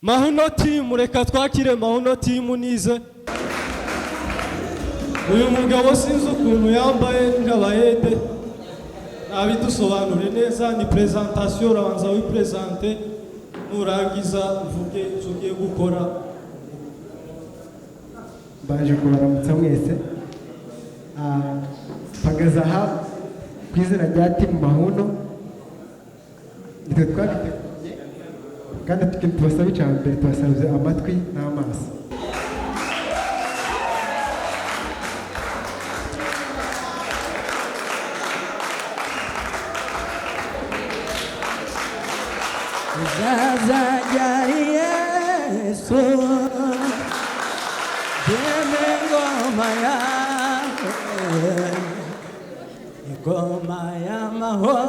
Mahuno team, reka twakire Mahuno team nize. Uyu mugabo sinzi ukuntu yambaye nk'abayede. Nabidusobanure neza, ni presentation urabanza wipresente nurangiza uvuge ugiye gukora. Baje kubaramutsa mwese. Mpagaze aha ku izina rya timu Mahuno. Nitwe twabiteguye kandi tubasaba icya mbere, tubasabye amatwi n'amaso. Zaza jari Yesu Jeme ngoma ya mahoro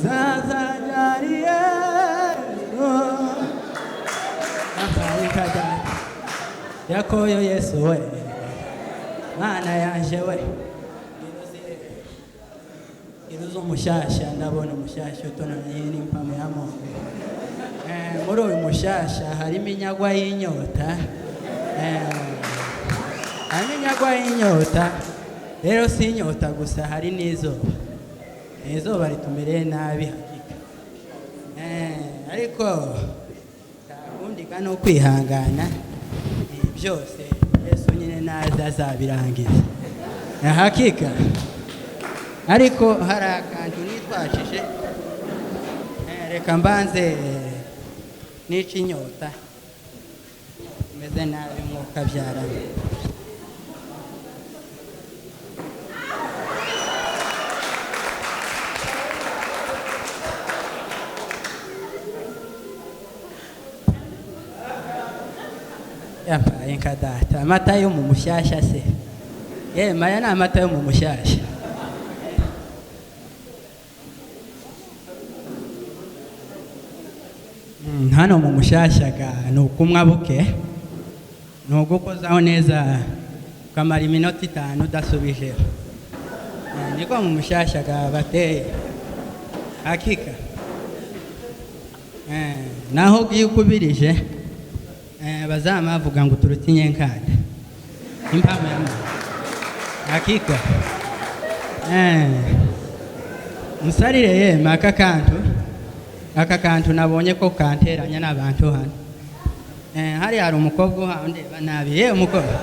Zaza jari Yesu Yakoyo Yesu we Mana yanje we Iruzo umushasha ndabona umushasha utonanye n'impamo ya Mungu. Muri uyu mushasha harimo inyagwa y'inyota. Harimo inyagwa y'inyota. Rero si inyota gusa, hari n'izuba. Izuba ritumereye nabi hakika. Ariko ubundi kano kwihangana byose Yesu nyine naza azabirangiza. Hakika. Ariko hari akantu nitwashije. Reka mbanze nica inyota. Meze nabi mwuka byara. Yampaye nkadata amata yo mu mushasha se. Maya ni amata yo mu mushasha. Hano mu mushasha ga nukumwa buke. Nugukozaho neza kamara iminota 5 udasubije. Niko mu mushasha ga bateye. Hakika. Naho giyukubirije bazama bavuga ngo turutinye nkanda. Impamo ya Mungu. Hakika. Musarire aka kantu nabonye ko kanteranya n'abantu hano. Hari umukobwa uhande banabi umukobwa.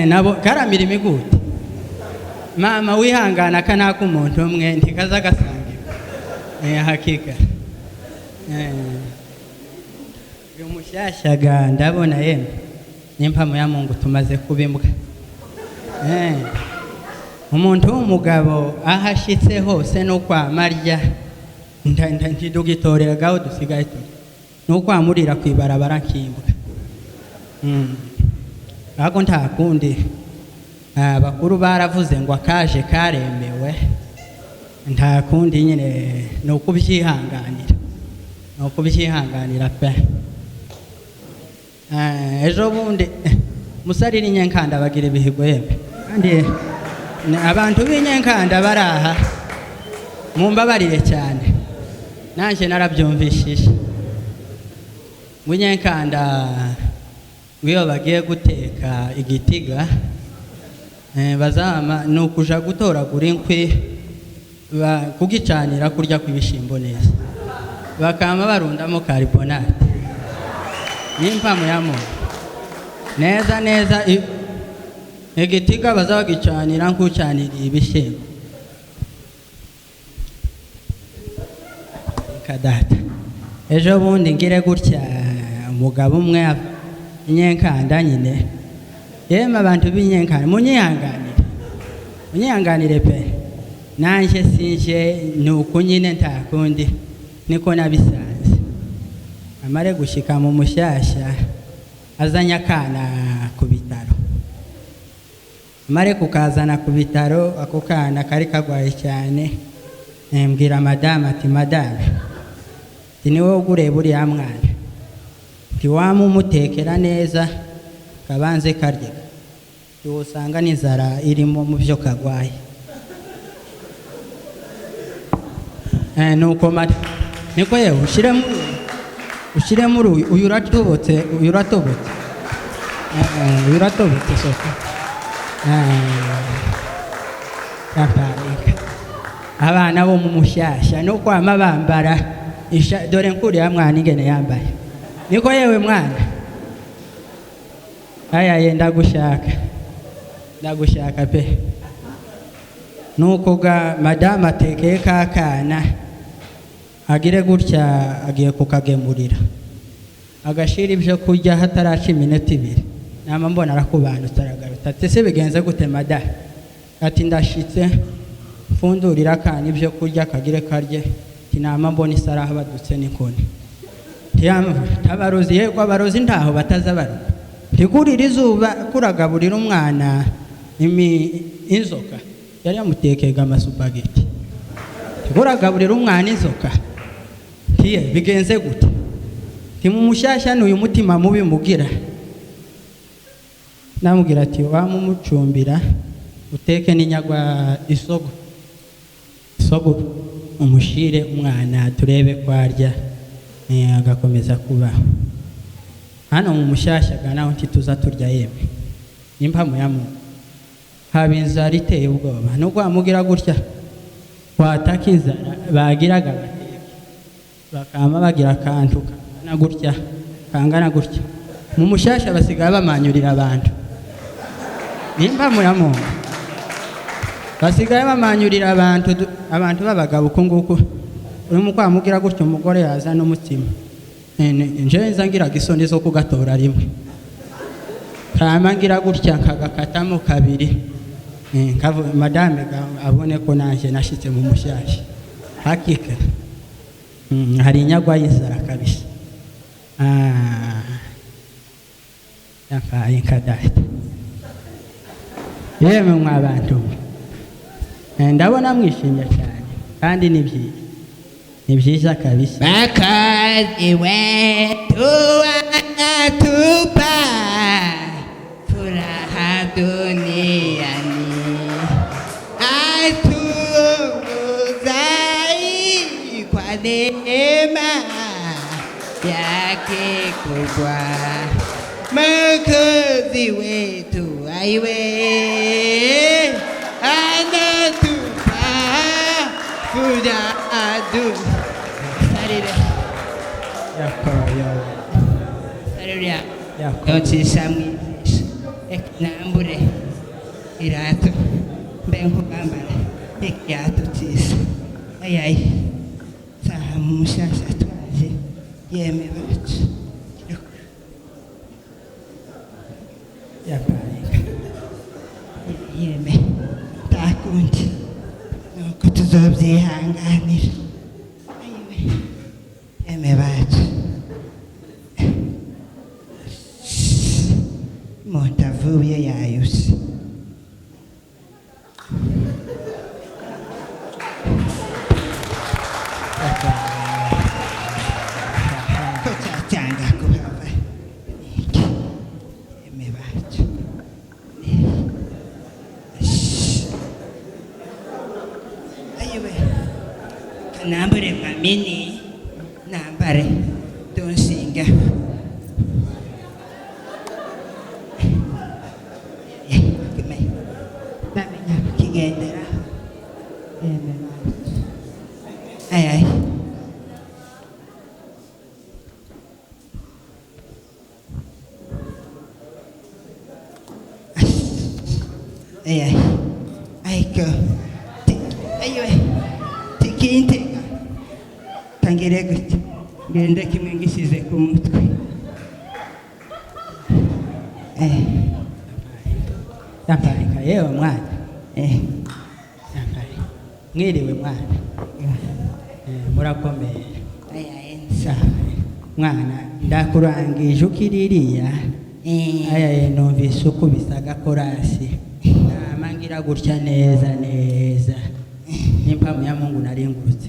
Nabo karamira imiguti. Mama wihangana kana ku muntu umwe ntikaza gasangira. Hakika. Uyu mushasha ga ndabona n'impamo ya Mungu tumaze kubimbwa. Umuntu w'umugabo ahashitse hose no kwamarya ntidugitorera gaho dusigaye no kwamurira kwibarabara nkimbwa. Ako nta kundi bakuru baravuze ngo akaje karemewe, nta kundi nyine no kubyihanganira pe. Ejo bundi musarira inyenkanda bagira ibihigo yembe kandi abantu b'inyenkanda baraha mumbabarire cyane nanje narabyumvishije. Munyenkanda wiyo bagiye guteka igitiga bazama no kuja gutoragura inkwi kugicanira kurya kw'ibishimbo neza bakama barundamo carbonate n'impamo ya Mungu neza igitiga bazagicanira nkucaniriye ibishimbo kadata. Ejo bundi ngire gutya umugabo umwe inyenkanda nyine abantu b'inyenkanda munyihanganire pe. Nanje sinje nuko nyine nta kundi niko nabisanze. Amare gushika mu mushasha azanya kana ku bitaro. Amare kukazana ku bitaro ako kana kari kagwaye cyane. Mbwira madame ati madame niwe ugure buriya mwana. Tiwamu mutekera neza kabanze karye usanga n'inzara irimo mu byo kagwaye nuko mata niko yewe ushiremo uyu uratobotse soko abana bo mu mushasha no kwama bambara dore nkuriya mwana ingene yambaye niko yewe mwana ayaye ndagushaka pe nuko ga madama atekeye kakana agire gutya agiye kukagemurira agashira ibyo kurya hataraca iminota 2 nama mbona arakubanutse aragarutse ati se bigenze gute mada ati ndashitse fundurira akana ibyo kurya kagire karye ati nama mbona isaraha badutse n'inkoni tabarozi yego abarozi ntaho batazabaruka ntikurira izuba kuragaburira umwana inzoka yari yamutekega amasupageti ntikuragaburira umwana inzoka ntiye bigenze gute ntimumushyashya n'uyu mutima mubi mugira namubwira ati wamumucumbira uteke n'inyagwa isogo umushire umwana turebe kwarya agakomeza kubaho hano mu mushyashya naho ntituza turya yeme n'impamu ya Mungu haba inzara iteye ubwoba nubwo wamugira gutya wataka inzara bagiraga bateke bakama bagira akantu kangana gutya mu mushyashya basigaye bamanyurira abantu n'impamu ya Mungu basigaye bamanyurira abantu babagabo uko nguko urimo kwamugira gutya umugore yaza n'umutima nje nzangiraga isoni zo kugatora rimwe kamangira gutya nkagakatamo 2 madame abone ko nanje nashitse mu mushyashya hakika hari inyagwa y'inzara kabisa yafaye kadahita yemwe mwabantu ndabona mwishimye cyane kandi ni byiza kabisa makazi wetu anatupa furaha duniani atunguzai kwa neema yake kubwa makazi wetu aiwe anatupa furaha duniani yontsisa mwigisha nambure irato mbe nkubambara ikirato cyiza ayayi saha mu mushasha twaje yeme bacu yeme takundi nuko tuzobyihanganira yeme bacu montavuye yayuse kocyanga kuhava yeme bacu ayiwe kanambure mamini nambare donsinga kigendera ay ko ayiwe tikintega tangire gute ngende kimwe ngisize ku mutwe yaparika yewe mwana mwiriwe mwana murakomeye mwana ndakurangije ukiririya ayaye numvise uko bisaga korasi namangira gutya neza n'impamu ya Mungu naringurutse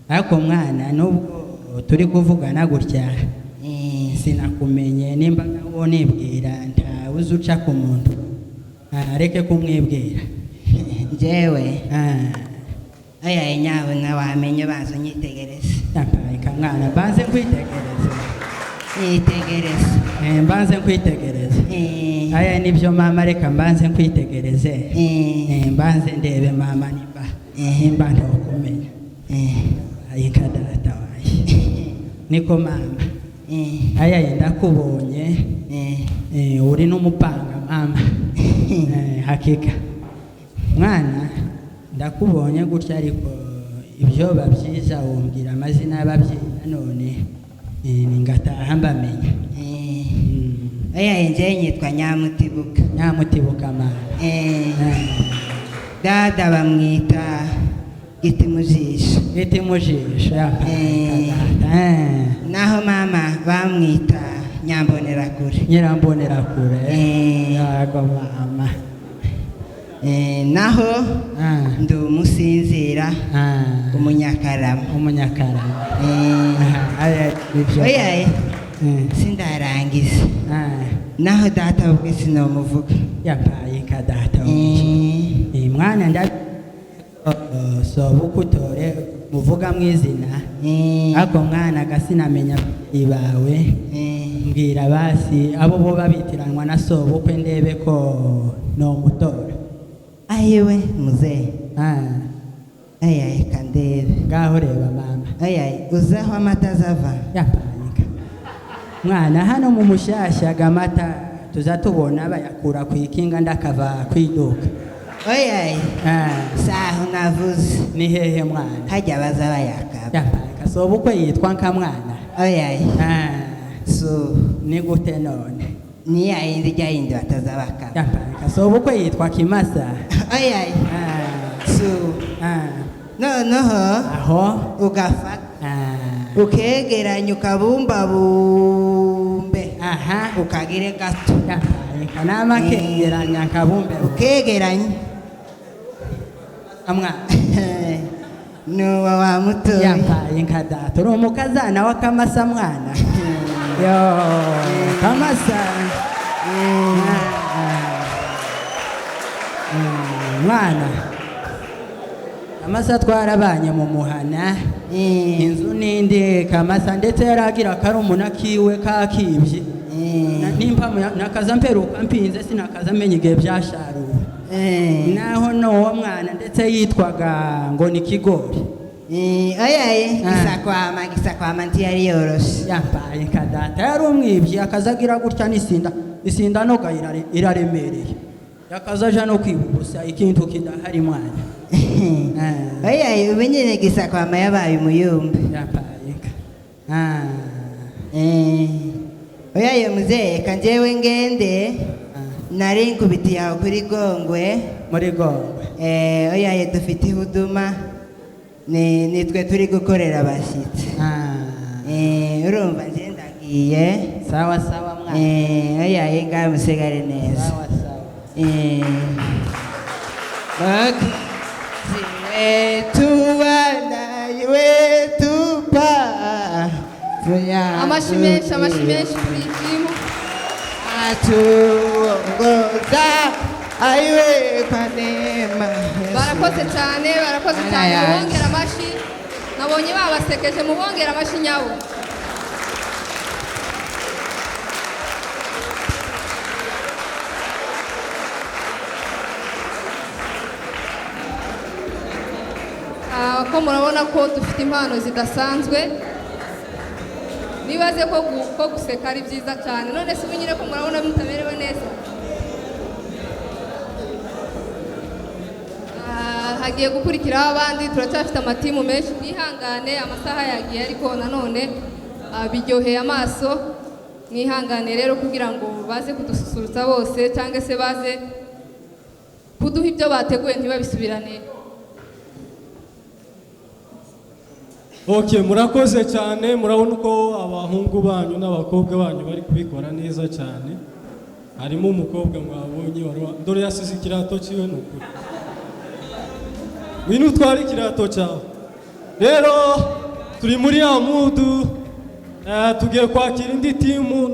ariko mwana nubwo turi kuvugana gutya sinakumenye nimba ngaho nibwira ntawe uzi uca ku muntu areke kumwibwira njyewe Ah, oya nyabona wamenye baza unyitegereze yampaye kamwana mbanze nkwitegereze nyitegereze mbanze nkwitegereze aya nibyo mama reka mbanze nkwitegereze mbanze ndebe mama nimba ntokumenya ayika data waye niko mama aya yenda kubonye uri n'umupanga mama hakika mwana ndakubonye gutya ariko ibyo babyiza wumbwira amazina y'ababyeyi nanone ngataha mbamenya oya njyewe nyitwa Nyamutibuka Nyamutibuka mama dada bamwita Gitimujisho Gitimujisho naho mama bamwita Nyambonerakure Nyirambonerakure yago mama naho ndi umusinzira umunyakarama oya sindarangiza naho data ubwe sinomuvuga yampaye ka data mwana nda sobukutore muvuga mwizina ako mwana gasinamenya ibawe mbwira basi abo bo babitiranwa na sobukwe ndebe ko no mutora ayewe muzee ayaye kandebe ngaho reba mama ayaye uzaho amata azava yapanyika mwana hano mu mushasha gamata tuzatubona bayakura ku ikinga ndakava kwiduka ayaye saho navuze ni hehe mwana hajya baza bayakaba yapanyika sobukwe yitwa nka mwana ayaye so ni gute none ni yindi jya yindi batazabakaba yapanyika sobukwe yitwa Kimasa ayaye so noneho aho ugafata ukegeranya ukabumbabumbe ukagire gato yapanyika nama kegeranya kabumbe ukegeranya amwa nuwa wa mutoyi yapanyika data uri umukazana wa Kamasa mwana yo Kamasa mwana Kamasa twarabanye mu muhana inzu n'indi Kamasa ndetse yaragira karumuna kiwe kakibye nimpa nakaza mperuka mpinze sinakaza menye igihe byasharuwe naho no mwana ndetse yitwaga ngo ni Kigori ayaye gisakwama ntiyari yoroshe yampaye ka data yari umwibyi akazagira gutya isinda no iraremereye yakazaja no kwibubusa ikintu kidahari mwana ayaye umenyene gisakwama yabaye umuyumbe yampaye oyaye muzee kanjewe ngende nari nkubitiye aho kuri Gongwe muri Gongwe oyaye dufite ihuduma nitwe turi gukorera abashyitsi urumva nje ndagiye sawa sawa mwana oyaye ngaho musigare neza sawa sawa Amashi menshi kuri timu atuongoza aiwe kwa neema barakoze cyane mubongera amashi nabonye babasekeje mubongera amashi nyabo ko murabona ko dufite impano zidasanzwe nibaze ko guseka ari byiza cyane none se ubu nyine ko murabona mutamerewe neza hagiye gukurikiraho abandi turacyafite amatimu menshi mwihangane amasaha yagiye ariko nanone biryoheye amaso mwihangane rero kugira ngo baze kudususurutsa bose cyangwa se baze kuduha ibyo bateguye ntibabisubirane. Okay, murakoze cyane murabona uko abahungu banyu n'abakobwa banyu bari kubikora neza cyane. Harimo umukobwa mwabonye dore yasize ikirato ciwe n'ukuri. Wino twari ikirato cyawe. Rero turi muri amudu tugiye kwakira indi timu